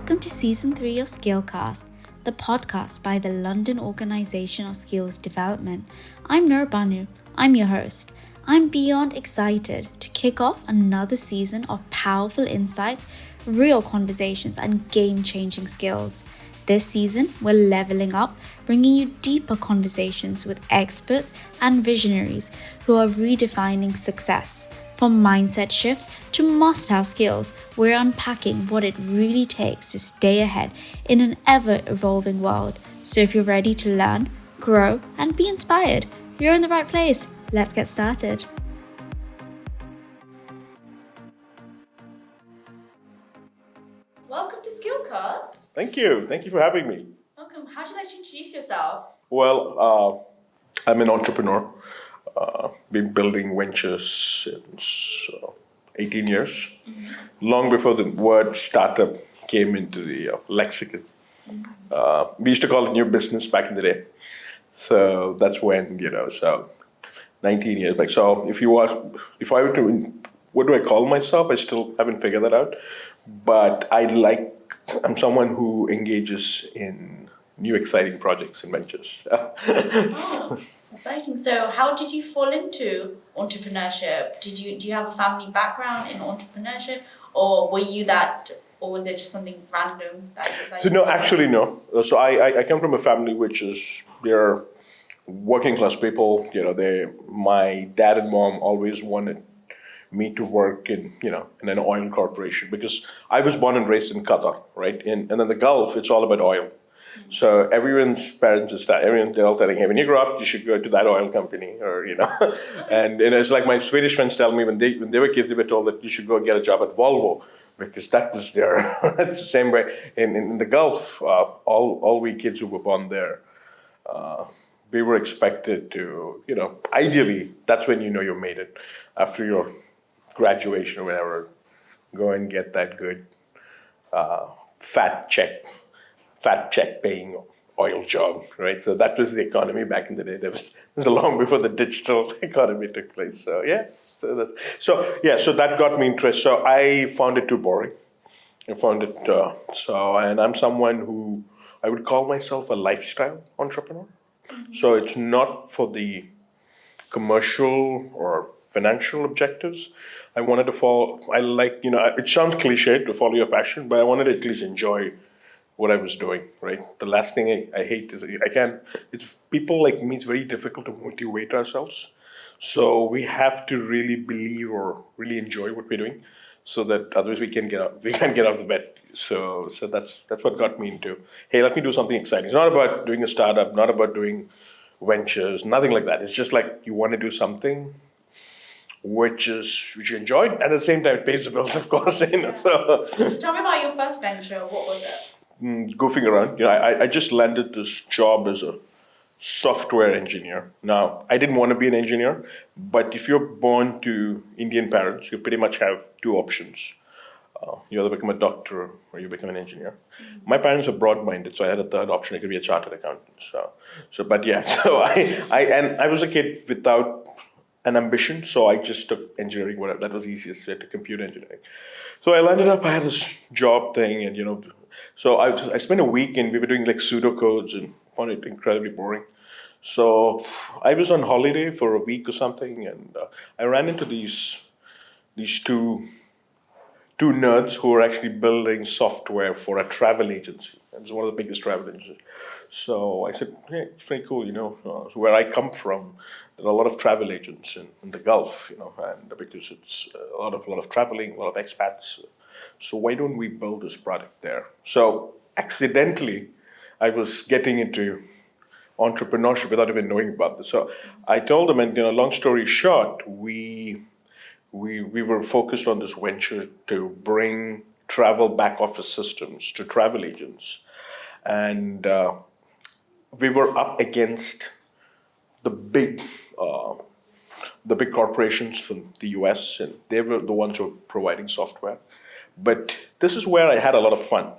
Welcome to Season 3 of SkillCast, the podcast by the London Organisation of Skills Development. I'm Nurbanu, I'm your host. I'm beyond excited to kick off another season of powerful insights, real conversations, and game-changing skills. This season, we're leveling up, bringing you deeper conversations with experts and visionaries who are redefining success. From mindset shifts to must-have skills, we're unpacking what it really takes to stay ahead in an ever-evolving world. So if you're ready to learn, grow, and be inspired, you're in the right place. Let's get started. Welcome to SkillCast. Thank you. Thank you for having me. Welcome. How would you like to introduce yourself? Well, I'm an entrepreneur. Been building ventures since 18 years. Long before the word startup came into the lexicon. We used to call it new business back in the day. So that's when, so 19 years back. So if I were to, what do I call myself? I still haven't figured that out. But I'm someone who engages in new exciting projects and ventures. Oh, exciting. So how did you fall into entrepreneurship? Do you have a family background in entrepreneurship, or was it just something random that you decided? So no, actually no. So I come from a family which is, they're working class people. My dad and mom always wanted me to work in an oil corporation, because I was born and raised in Qatar, right? And in the Gulf, it's all about oil. So everyone's parents they're all telling, hey, when you grow up, you should go to that oil company, or and it's like my Swedish friends tell me when they were kids, they were told that you should go get a job at Volvo, because that was their. It's the same way in the Gulf. All we kids who were born there, we were expected to, ideally, that's when you made it after your graduation or whatever. Go and get that good fat check paying oil job, right? So that was the economy back in the day. This was long before the digital economy took place. So so that got me interested. So I found it too boring. And I'm someone who I would call myself a lifestyle entrepreneur. So it's not for the commercial or financial objectives. I wanted to it sounds cliche to follow your passion, but I wanted to at least enjoy what I was doing, right? The last thing I hate is it's people like me, it's very difficult to motivate ourselves. So we have to really believe or really enjoy what we're doing, so that otherwise we can't get out of the bed. So that's what got me into, hey, let me do something exciting. It's not about doing a startup, not about doing ventures, nothing like that. It's just like you want to do something which you enjoy, and at the same time it pays the bills, of course. So tell me about your first venture. What was it? Goofing around. I just landed this job as a software engineer. Now, I didn't want to be an engineer, but if you're born to Indian parents, you pretty much have two options. You either become a doctor or you become an engineer. My parents were broad-minded, so I had a third option. I could be a chartered accountant. So I was a kid without an ambition, so I just took engineering, whatever. That was easiest. So I took computer engineering. So I had this job thing, and so I spent a week and we were doing like pseudocodes and found it incredibly boring. So I was on holiday for a week or something, and I ran into these two nerds who were actually building software for a travel agency. It was one of the biggest travel agencies. So I said, hey, it's pretty cool, So where I come from, there are a lot of travel agents in the Gulf, and because it's a lot of traveling, a lot of expats. So why don't we build this product there? So accidentally, I was getting into entrepreneurship without even knowing about this. So I told them, and long story short, we were focused on this venture to bring travel back office systems to travel agents, and we were up against the big corporations from the US, and they were the ones who were providing software. But this is where I had a lot of fun.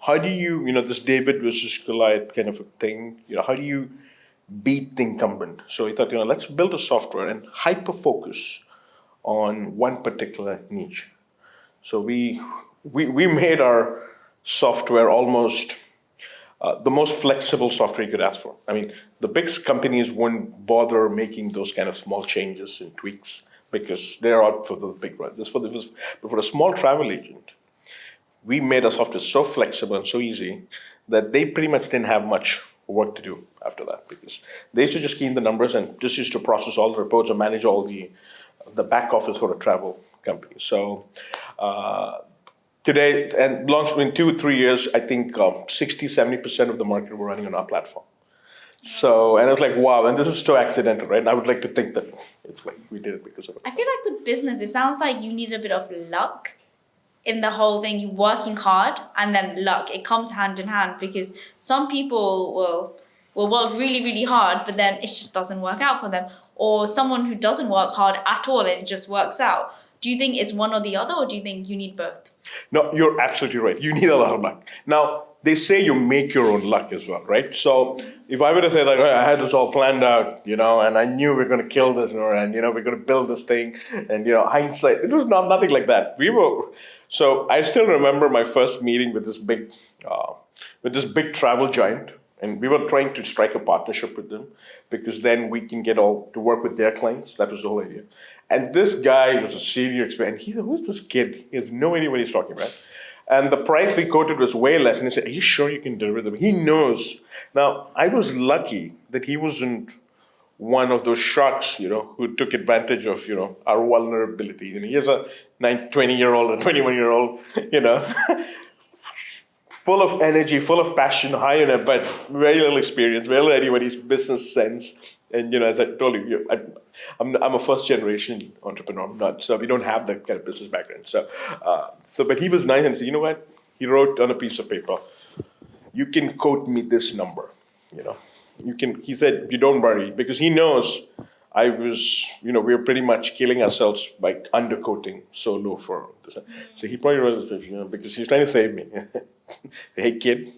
How do you, this David versus Goliath kind of a thing, how do you beat the incumbent? So I thought, let's build a software and hyper-focus on one particular niche. So we made our software, almost the most flexible software you could ask for. I mean, the big companies wouldn't bother making those kind of small changes and tweaks because they're out for the big run. But for a small travel agent, we made our software so flexible and so easy that they pretty much didn't have much work to do after that because they used to just key in the numbers and just used to process all the reports and manage all the back office for a travel company. So today, and launched in 2 3 years, I think 60-70% of the market were running on our platform. So, and I was like, wow, and this is so accidental, right? And I would like to think that it's like we did it because of it. I feel like with business, it sounds like you need a bit of luck in the whole thing. You working hard and then luck. It comes hand in hand because some people will work really, really hard, but then it just doesn't work out for them. Or someone who doesn't work hard at all and it just works out. Do you think it's one or the other, or do you think you need both? No, you're absolutely right. You need a lot of luck. Now, they say you make your own luck as well, right? So if I were to say like, "Oh, I had this all planned out, and I knew we were going to kill this, and we're going to build this thing, and hindsight, it was nothing like that. So I still remember my first meeting with this big travel giant, and we were trying to strike a partnership with them because then we can get all to work with their clients. That was the whole idea. And this guy was a senior expert, and he said, "Who's this kid? He has no idea what he's talking about." And the price we quoted was way less. And he said, "Are you sure you can deliver them?" He knows. Now, I was lucky that he wasn't one of those sharks, who took advantage of, our vulnerability. And here's a 20-year-old and 21-year-old, full of energy, full of passion, high in it, but very little experience, very little anybody's business sense. And as I told you, I'm a first generation entrepreneur, so we don't have that kind of business background. But he was nice and said, "You know what?" He wrote on a piece of paper, "You can quote me this number, You can." He said, "You don't worry," because he knows I was, we were pretty much killing ourselves by underquoting so low for this. So he probably wrote this, because he's trying to save me. "Hey kid,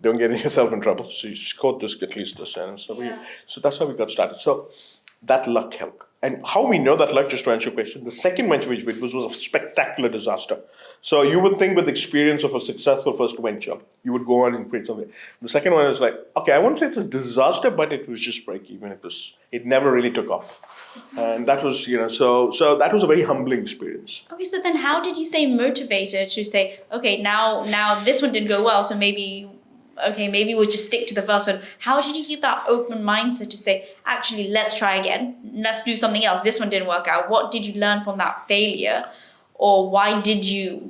don't get yourself in trouble. So you just quote this, at least this." And so that's how we got started. So that luck helped. And how we know that luck, just to answer your question, the second venture which we did was a spectacular disaster. So you would think with the experience of a successful first venture, you would go on and create something. The second one is like, okay, I won't say it's a disaster, but it was just break even. It never really took off. And that was, so that was a very humbling experience. Okay, so then how did you stay motivated to say, okay, now this one didn't go well, so maybe we'll just stick to the first one. How did you keep that open mindset to say, actually, let's try again. Let's do something else. This one didn't work out. What did you learn from that failure? Or why did you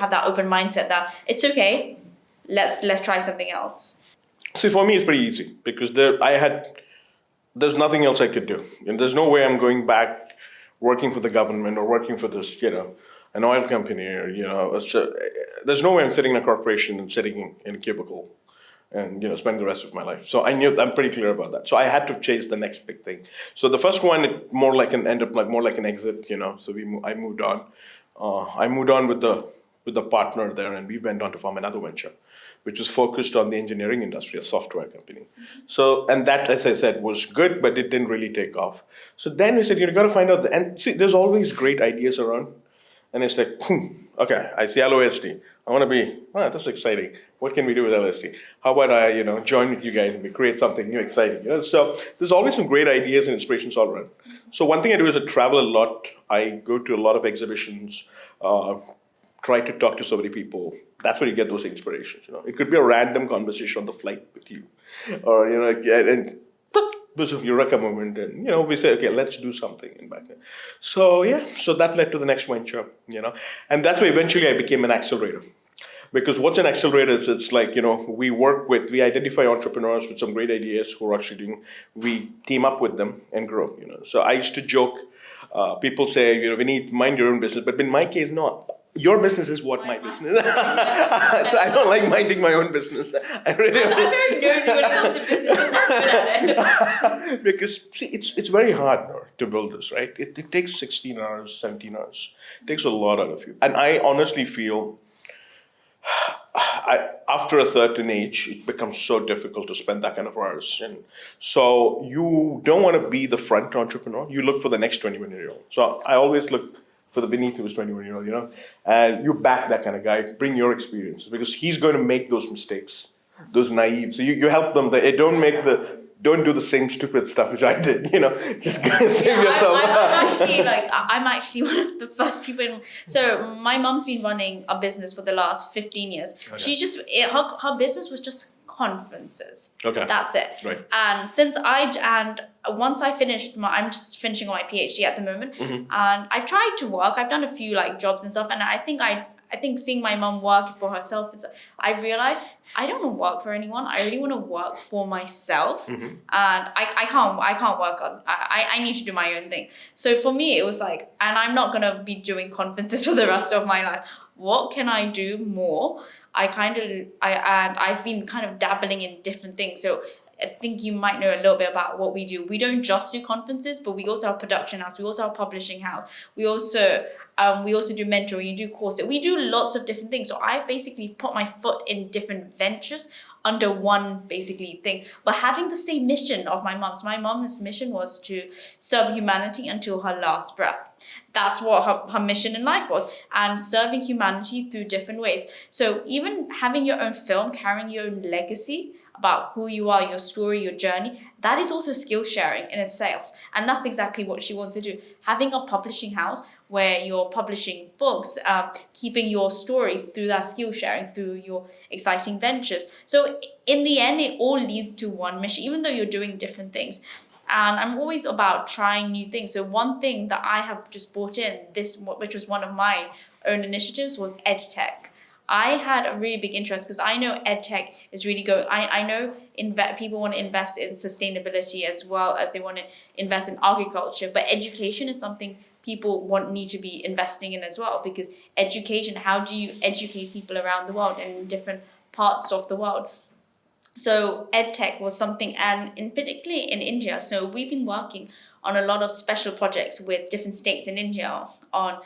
have that open mindset that it's okay, let's try something else? See, for me, it's pretty easy because there's nothing else I could do. And there's no way I'm going back working for the government or working for this, an oil company or, so there's no way I'm sitting in a corporation and sitting in a cubicle and, spending the rest of my life. So I'm pretty clear about that. So I had to chase the next big thing. So the first one, more like an exit, so I moved on. I moved on with the partner there, and we went on to form another venture, which was focused on the engineering industry, a software company. So, and that, as I said, was good, but it didn't really take off. So then we said, you got to find out, and see, there's always great ideas around. And it's like, okay, I see LOSD. I want to be, that's exciting. What can we do with LSD? How about I, join with you guys and we create something new, exciting? So there's always some great ideas and inspirations all around. So one thing I do is I travel a lot. I go to a lot of exhibitions, try to talk to so many people. That's where you get those inspirations. It could be a random conversation on the flight with you, or and there's a eureka moment, and we say, okay, let's do something in back then. So so that led to the next venture, and that's why eventually I became an accelerator. Because what's an accelerator? It's like, we identify entrepreneurs with some great ideas who are actually we team up with them and grow, So I used to joke, people say, Vineet, mind your own business. But in my case, no. Your business is what my business is. So I don't like minding my own business. I'm very nosy when it comes to business. I'm not good at it. Because, see, it's very hard to build this, right? It takes 16 hours, 17 hours. It takes a lot out of you. And I honestly feel after a certain age, it becomes so difficult to spend that kind of hours. And so you don't want to be the front entrepreneur. You look for the next 21-year-old. So I always look for the Vineet who was 21-year-old, and you back that kind of guy, bring your experience, because he's going to make those mistakes, those naive. So you help them. Don't do the same stupid stuff which I did. Just save yourself. I'm actually one of the first people. So my mom's been running a business for the last 15 years. Okay. Her business was just conferences. Okay. That's it. Right. And once I finished I'm just finishing my PhD at the moment, and I've tried to work. I've done a few jobs and stuff, and I think seeing my mom work for herself, I realized I don't want to work for anyone. I really want to work for myself, and I can't work on. I need to do my own thing. So for me, it was and I'm not gonna be doing conferences for the rest of my life. What can I do more? I've been kind of dabbling in different things. So I think you might know a little bit about what we do. We don't just do conferences, but we also have a production house. We also have a publishing house. We also do mentoring. We do courses. We do lots of different things. So I basically put my foot in different ventures under one basically thing, but having the same mission of my mom's. My mom's mission was to serve humanity until her last breath. That's what her mission in life was, and serving humanity through different ways. So even having your own film, carrying your own legacy about who you are, your story, your journey, that is also skill sharing in itself. And that's exactly what she wants to do. Having a publishing house where you're publishing books, keeping your stories through that skill sharing, through your exciting ventures. So in the end, it all leads to one mission, even though you're doing different things. And I'm always about trying new things. So one thing that I have just brought in, which was one of my own initiatives, was EdTech. I had a really big interest because I know EdTech is really good. I know people want to invest in sustainability as well as they want to invest in agriculture, but education is something people need to be investing in as well, because education, how do you educate people around the world and in different parts of the world? So EdTech was something, and particularly in India. So we've been working on a lot of special projects with different states in India on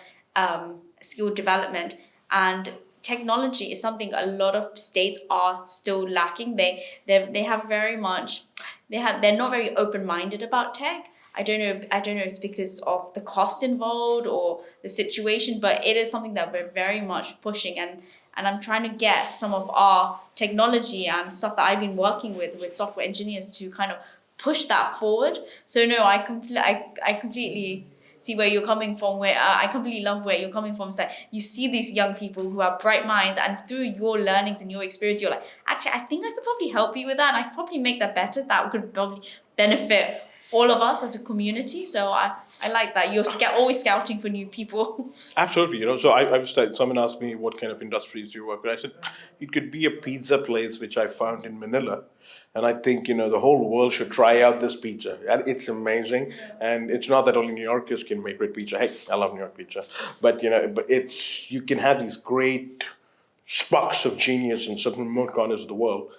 skill development, and technology is something a lot of states are still lacking. They have very much, they're not very open-minded about tech. I don't know if it's because of the cost involved or the situation, but it is something that we're very much pushing, and I'm trying to get some of our technology and stuff that I've been working with software engineers to kind of push that forward. So no, I completely see where you're coming from, where I completely love where you're coming from. It's like you see these young people who have bright minds, and through your learnings and your experience, you're like, actually, I think I could probably help you with that, and I could probably make that better. That could probably benefit all of us as a community. So I like that. You're always scouting for new people. Absolutely. So I've started, someone asked me what kind of industries do you work with. I said, it could be a pizza place, which I found in Manila. And I think, the whole world should try out this pizza. And it's amazing. And it's not that only New Yorkers can make great pizza. Hey, I love New York pizza. But, but you can have these great sparks of genius in certain remote corners of the world.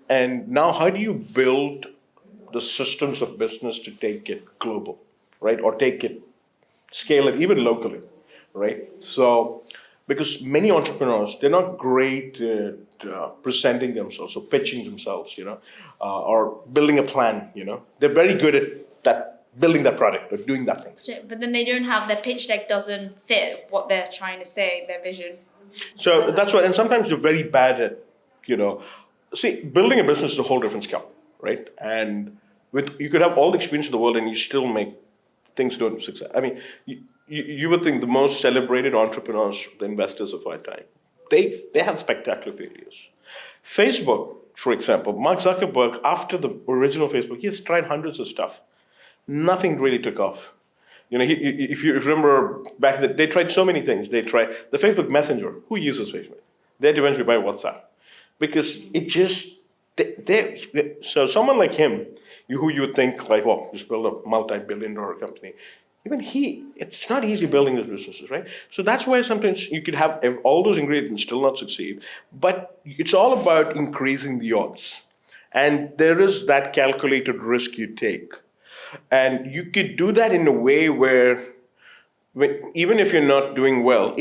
And now how do you build the systems of business to take it global, right? Or scale it even locally, right? So, because many entrepreneurs, they're not great at presenting themselves or pitching themselves, or building a plan, They're very good at that, building that product or doing that thing. But then they don't have, their pitch deck doesn't fit what they're trying to say, their vision. So that's why, and sometimes they're very bad at, building a business is a whole different skill, right? And you could have all the experience in the world and you still make things don't succeed. I mean, you would think the most celebrated entrepreneurs, the investors of our time, they have spectacular failures. Facebook, for example, Mark Zuckerberg, after the original Facebook, he has tried hundreds of stuff. Nothing really took off. If you remember back then, they tried so many things. They tried the Facebook Messenger. Who uses Facebook? They had to eventually buy WhatsApp because it just. So someone like him, who you would think just build a multi-billion-dollar company. Even it's not easy building those businesses, right? So that's why sometimes you could have all those ingredients and still not succeed. But it's all about increasing the odds. And there is that calculated risk you take. And you could do that in a way where even if you're not doing well,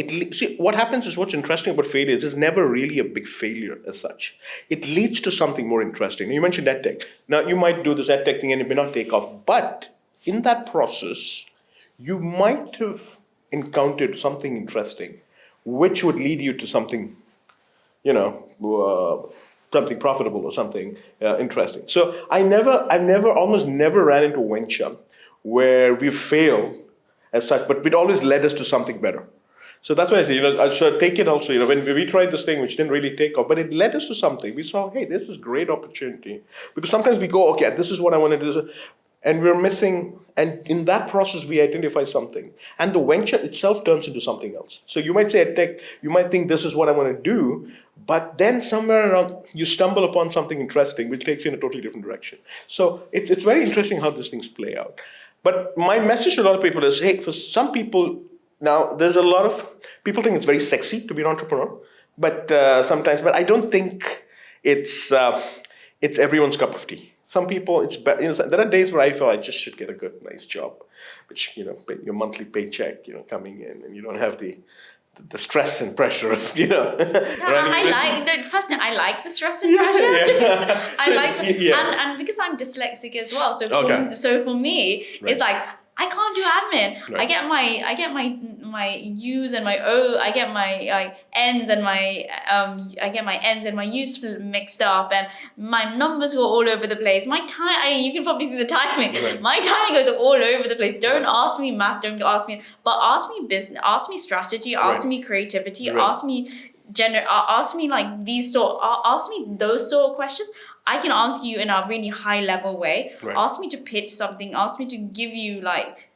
what happens is what's interesting about failure is it's never really a big failure as such. It leads to something more interesting. You mentioned EdTech. Now, you might do this EdTech thing and it may not take off. But in that process, you might have encountered something interesting, which would lead you to something, you know, something profitable or something interesting. So almost never ran into a venture where we failed as such, but it always led us to something better. So that's why I say, so take it also, when we tried this thing, which didn't really take off, but it led us to something. We saw, hey, this is great opportunity. Because sometimes we go, okay, this is what I want to do. And we're missing, and in that process, we identify something. And the venture itself turns into something else. So you might say at tech, you might think this is what I want to do, but then somewhere around, you stumble upon something interesting, which takes you in a totally different direction. So it's very interesting how these things play out. But my message to a lot of people is, hey, for some people, now there's a lot of people think it's very sexy to be an entrepreneur, but sometimes, but I don't think it's everyone's cup of tea. Some people, it's better. There are days where I feel I just should get a good, nice job, which your monthly paycheck, coming in, and you don't have the stress and pressure of Yeah, I like the stress and pressure. Yeah. I like and because I'm dyslexic as well, so for me, right. It's like I can't do admin. Right. I get my U's and my O. I get my N's and my U's mixed up, and my numbers go all over the place. My time, you can probably see the timing. Right. My timing goes all over the place. Don't ask me maths. Don't ask me, but ask me business. Ask me strategy. Ask me creativity. Right. Ask me ask me ask me those sort of questions. I can ask you in a really high level way. Right. Ask me to pitch something. Ask me to give you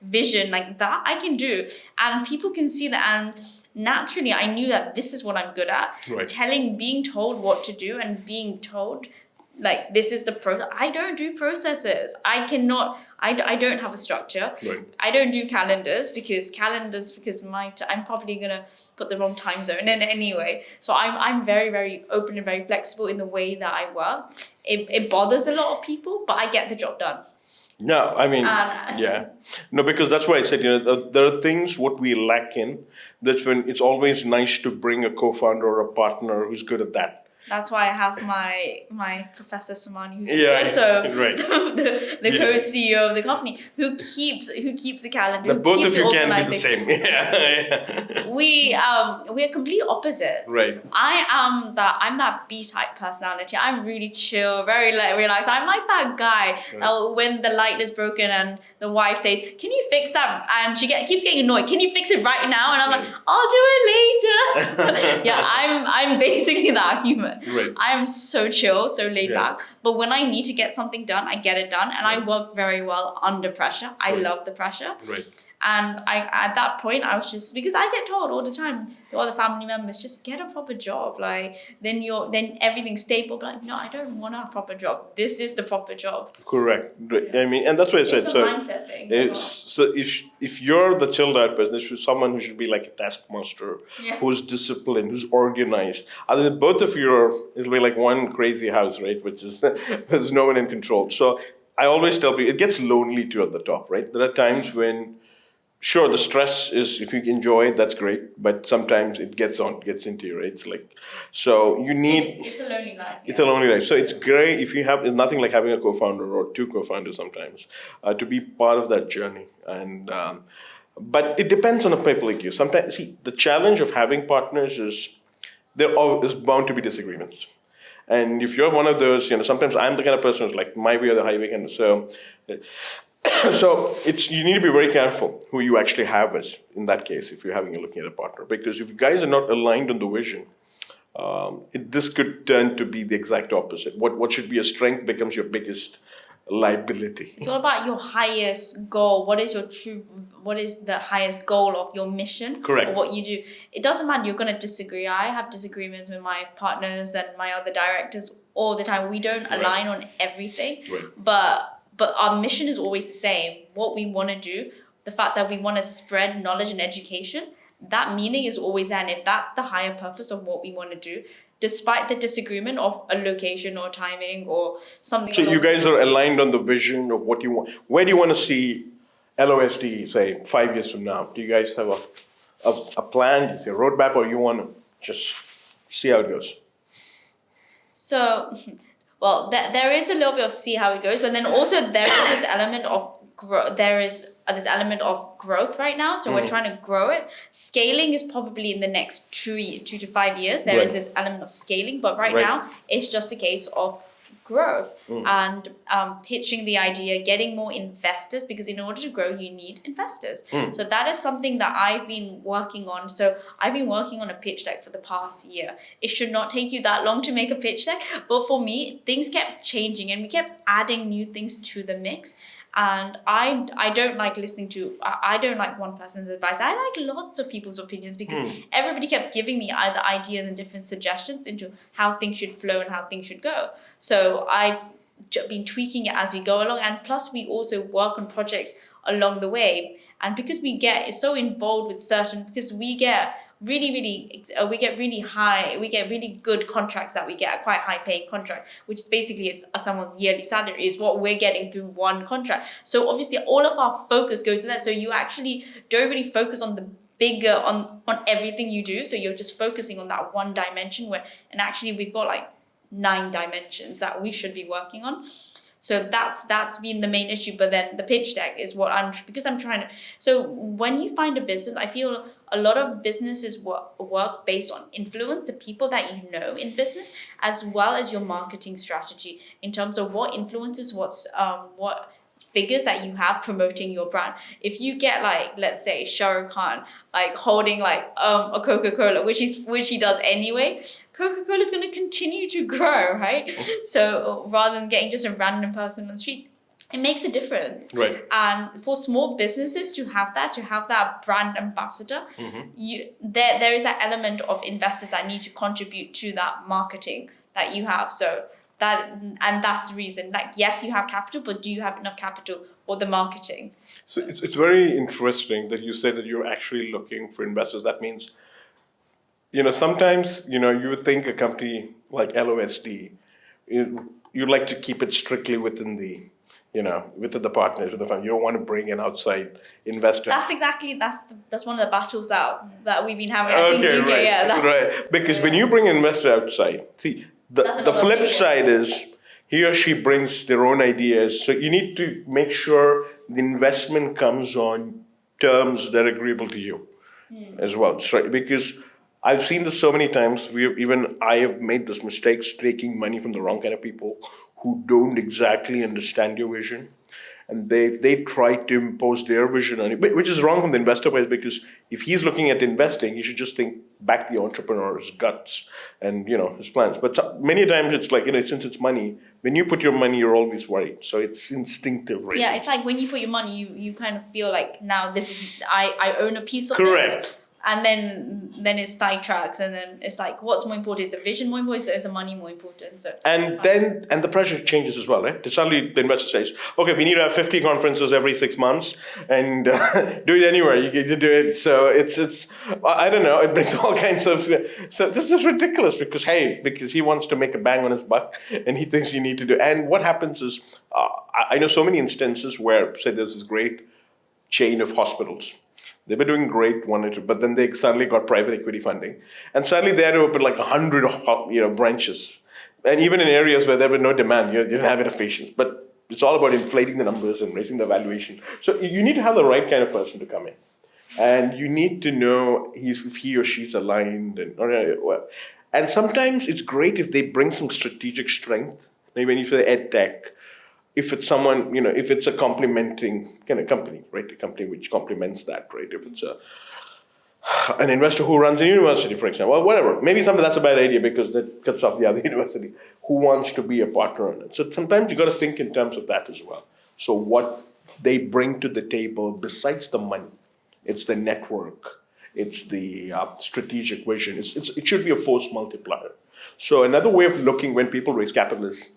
vision like that. I can do, and people can see that. And naturally, I knew that this is what I'm good at. Right. Being told what to do, and being told this is the process. I don't do processes. I cannot. I don't have a structure. Right. I don't do calendars because I'm probably gonna put the wrong time zone in anyway. So I'm very, very open and very flexible in the way that I work. It bothers a lot of people, but I get the job done. No, I mean, yeah. No, because that's why I said, there are things what we lack in. That's when it's always nice to bring a co-founder or a partner who's good at that. That's why I have my Professor Somani, who's also the co-CEO of the company, who keeps the calendar. But both of you can be the same. Yeah. We are complete opposites. Right. I'm that B-type personality. I'm really chill, very relaxed. I'm like that guy when the light is broken and the wife says, "Can you fix that?" And she keeps getting annoyed. "Can you fix it right now?" And I'm like, "I'll do it later." Yeah, I'm basically that human. Right. I'm so chill, so laid back. But when I need to get something done, I get it done, and I work very well under pressure. I love the pressure. Right. And at that point, I was just, because I get told all the time to other family members, just get a proper job. Then everything's stable. But no, I don't want a proper job. This is the proper job. Correct. Yeah. I mean, and that's what I said. It's a mindset thing. So if you're the chilled out person, there's someone who should be like a taskmaster, who's disciplined, who's organized. Other than both of you, it'll be like one crazy house, right? Which is there's no one in control. So I always tell people, it gets lonely too at the top, right? There are times when, sure, the stress is, if you enjoy it, that's great. But sometimes it gets into you, right? It's so you need. It's a lonely life. It's a lonely life. So it's great if you have. It's nothing like having a co-founder or two co-founders sometimes to be part of that journey. And but it depends on the people like you. Sometimes, see, the challenge of having partners is there is bound to be disagreements. And if you're one of those, sometimes I'm the kind of person who's like my way or the highway kind of. So you need to be very careful who you actually have as in that case if you're looking at a partner, because if you guys are not aligned on the vision, this could turn to be the exact opposite. What should be a strength becomes your biggest liability. It's all about your highest goal. What is the highest goal of your mission? Correct. Or what you do. It doesn't matter, you're going to disagree. I have disagreements with my partners and my other directors all the time. We don't align on everything. Right. But our mission is always the same. What we want to do, the fact that we want to spread knowledge and education, that meaning is always there. And if that's the higher purpose of what we want to do, despite the disagreement of a location or timing or something. So you guys are aligned on the vision of what you want. Where do you want to see LOSD, say, 5 years from now? Do you guys have a plan, a roadmap, or you want to just see how it goes? So... Well, there is a little bit of see how it goes, but then also there is this element of there is this element of growth right now, so we're trying to grow it. Scaling is probably in the next 2 to 5 years. There is this element of scaling, but right now it's just a case of growth and pitching the idea, getting more investors, because in order to grow you need investors. So that is something that I've been working on. So I've been working on a pitch deck for the past year. It should not take you that long to make a pitch deck, but for me things kept changing and we kept adding new things to the mix. And I don't like listening to, I don't like one person's advice. I like lots of people's opinions, because everybody kept giving me either ideas and different suggestions into how things should flow and how things should go. So I've been tweaking it as we go along. And plus we also work on projects along the way. And because we get so involved with because we get we get really good contracts that we get, a quite high paying contract, which is basically someone's yearly salary is what we're getting through one contract. So obviously all of our focus goes to that. So you actually don't really focus on the bigger, on everything you do. So you're just focusing on that one dimension and actually we've got like 9 dimensions that we should be working on. So that's been the main issue. But then the pitch deck is what because I'm trying to. So when you find a business, I feel a lot of businesses work based on influence, the people that you know in business, as well as your marketing strategy in terms of what influences, what figures that you have promoting your brand. If you get like, let's say Shah Rukh Khan like holding like a Coca-Cola, which he does anyway, Coca-Cola is going to continue to grow, right? So rather than getting just a random person on the street, it makes a difference. Right. And for small businesses to have that brand ambassador, there is that element of investors that need to contribute to that marketing that you have. So that's the reason. Like, yes, you have capital, but do you have enough capital for the marketing? So it's very interesting that you say that you're actually looking for investors. That means, sometimes, you would think a company like LOSD, you'd like to keep it strictly within the, within the partners, with the fund. You don't want to bring an outside investor. That's one of the battles that we've been having. I think UK, right. Because when you bring an investor outside, see, the flip side is he or she brings their own ideas. So you need to make sure the investment comes on terms that are agreeable to you as well. So, because I've seen this so many times. I have made those mistakes, taking money from the wrong kind of people who don't exactly understand your vision. And they try to impose their vision on you, which is wrong from the investor wise, because if he's looking at investing, he should just think back the entrepreneur's guts and his plans. But many times it's like, since it's money, when you put your money, you're always worried. So it's instinctive, right? Yeah, it's like when you put your money, you kind of feel like now this is I own a piece of Correct. this. And then it sidetracks, and then it's like, what's more important? Is the vision more important? Is the money more important? So and the pressure changes as well, right? Suddenly the investor says, okay, we need to have 50 conferences every 6 months and do it anywhere. You get to do it. So it's I don't know. It brings all kinds of. So this is ridiculous because he wants to make a bang on his buck and he thinks you need to do. And what happens is, I know so many instances where, say, there's this great chain of hospitals. They were doing great, but then they suddenly got private equity funding, and suddenly they had to open like 100, branches, and even in areas where there was no demand, you didn't have enough patients. But it's all about inflating the numbers and raising the valuation. So you need to have the right kind of person to come in, and you need to know if he or she's aligned, and sometimes it's great if they bring some strategic strength. Maybe when you say EdTech. If it's someone, if it's a complementing kind of company, right? A company which complements that, right? If it's an investor who runs a university, for example, or whatever. Maybe that's a bad idea because that cuts off the other university who wants to be a partner in it. So sometimes you got to think in terms of that as well. So what they bring to the table besides the money, it's the network, it's the strategic vision. It should be a force multiplier. So another way of looking when people raise capital is,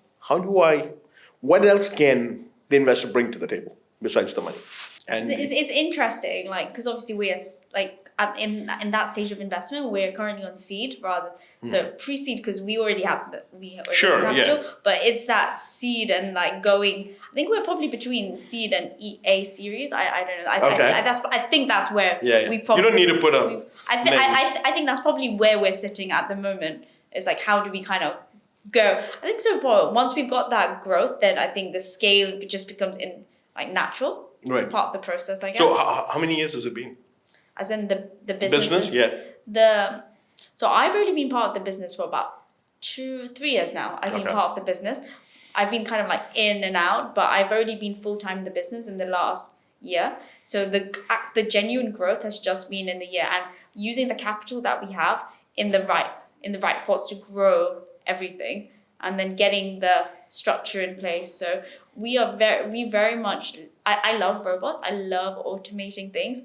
what else can the investor bring to the table besides the money? And it's interesting, like, because obviously we are like in that stage of investment, we're currently on seed so pre-seed, because we already have capital, but it's that seed and like going. I think we're probably between seed and A series. I don't know. I think that's where we probably. You don't need to put up. I think that's probably where we're sitting at the moment. It's like, how do we kind of go? I think so. Once we've got that growth, then I think the scale just becomes like natural, Right. part of the process, I guess. So how many years has it been? As in the business. Business, yeah. So I've only been part of the business for about 2-3 years now. I've been Okay. part of the business. I've been kind of like in and out, but I've already been full-time in the business in the last year. So the genuine growth has just been in the year, and using the capital that we have in the right pots to grow everything, and then getting the structure in place. So we very much, I love robots. I love automating things.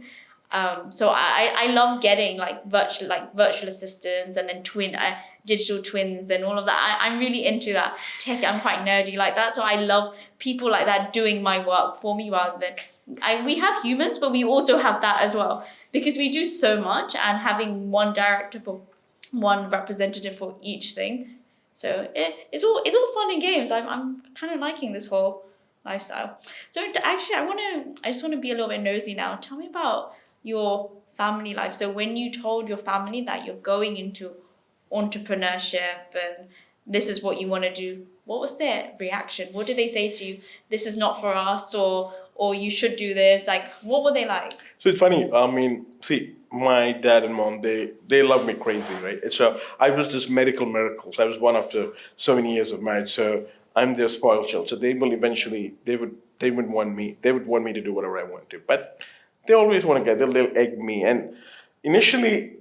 So I love getting like virtual assistants and then digital twins and all of that. I'm really into that tech. I'm quite nerdy like that. So I love people like that doing my work for me rather than we have humans, but we also have that as well, because we do so much, and having one director for one representative for each thing. So it's all fun and games. I'm kind of liking this whole lifestyle. So actually, I just want to be a little bit nosy now. Tell me about your family life. So when you told your family that you're going into entrepreneurship and this is what you want to do, what was their reaction? What did they say to you? This is not for us, or you should do this. Like, what were they like? So it's funny. I mean, see, my dad and mom, they love me crazy, right? So I was this medical miracles. I was born after so many years of marriage. So I'm their spoiled child. So they will eventually they would want me to do whatever I want to. But they always want to they'll egg me. And initially,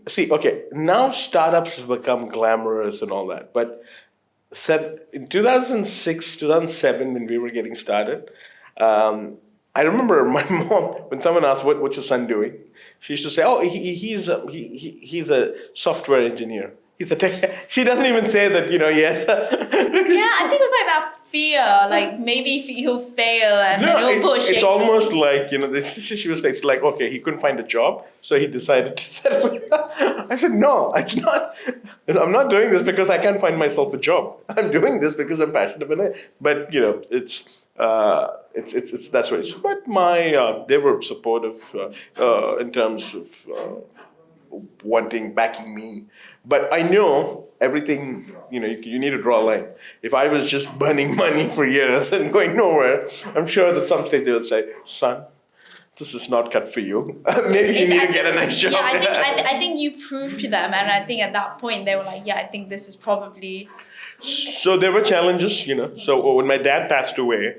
now startups have become glamorous and all that. But in 2006, 2007, when we were getting started, I remember my mom, when someone asked, what's your son doing? She used to say, oh, he's a software engineer. He's a tech. She doesn't even say that, yes. Yeah, I think it was like that fear, like maybe he'll fail and then he'll push it. It's almost like, she was like, it's like, okay, he couldn't find a job, so he decided to set up. I said, no, it's not. I'm not doing this because I can't find myself a job. I'm doing this because I'm passionate about it. But, it's that's what it is. But they were supportive in terms of backing me. But I know everything, you need to draw a line. If I was just burning money for years and going nowhere, I'm sure that some stage they would say, son, this is not cut for you. Maybe you need to get a nice job. Yeah, I think you proved to them, and I think at that point they were like, yeah, I think this is probably... So there were challenges, So when my dad passed away,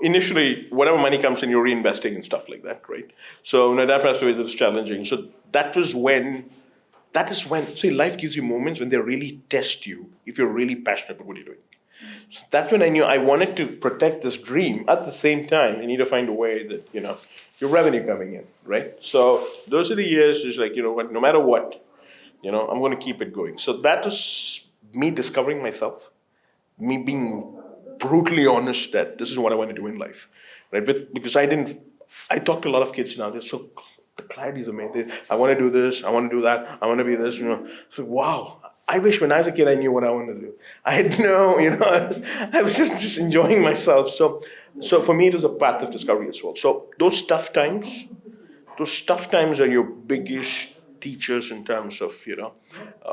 initially, whatever money comes in, you're reinvesting and stuff like that, right? So when my dad passed away, it was challenging. So that is when, see, life gives you moments when they really test you if you're really passionate about what you're doing. So that's when I knew I wanted to protect this dream. At the same time, you need to find a way that, your revenue coming in, right? So those are the years, it's like, what, no matter what, I'm going to keep it going. So that was me discovering myself, me being brutally honest that this is what I want to do in life, right? Because I talk to a lot of kids now. They're so, the clarity is amazing. I want to do this. I want to do that. I want to be this. So wow. I wish when I was a kid I knew what I wanted to do. I had no. I was just enjoying myself. So for me it was a path of discovery as well. So those tough times are your biggest teachers in terms of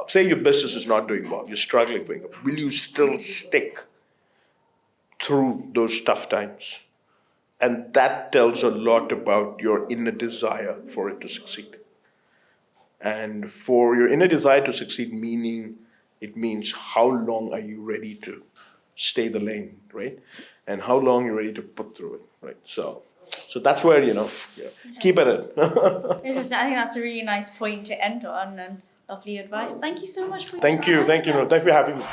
say your business is not doing well. You're struggling for income. Will you still stick through those tough times? And that tells a lot about your inner desire for it to succeed. And for your inner desire to succeed, it means how long are you ready to stay the lane, right? And how long you're ready to put through it, right? So that's where, keep at it. Interesting. I think that's a really nice point to end on, and lovely advice. Thank you so much for your Thank you. Thank you for having me.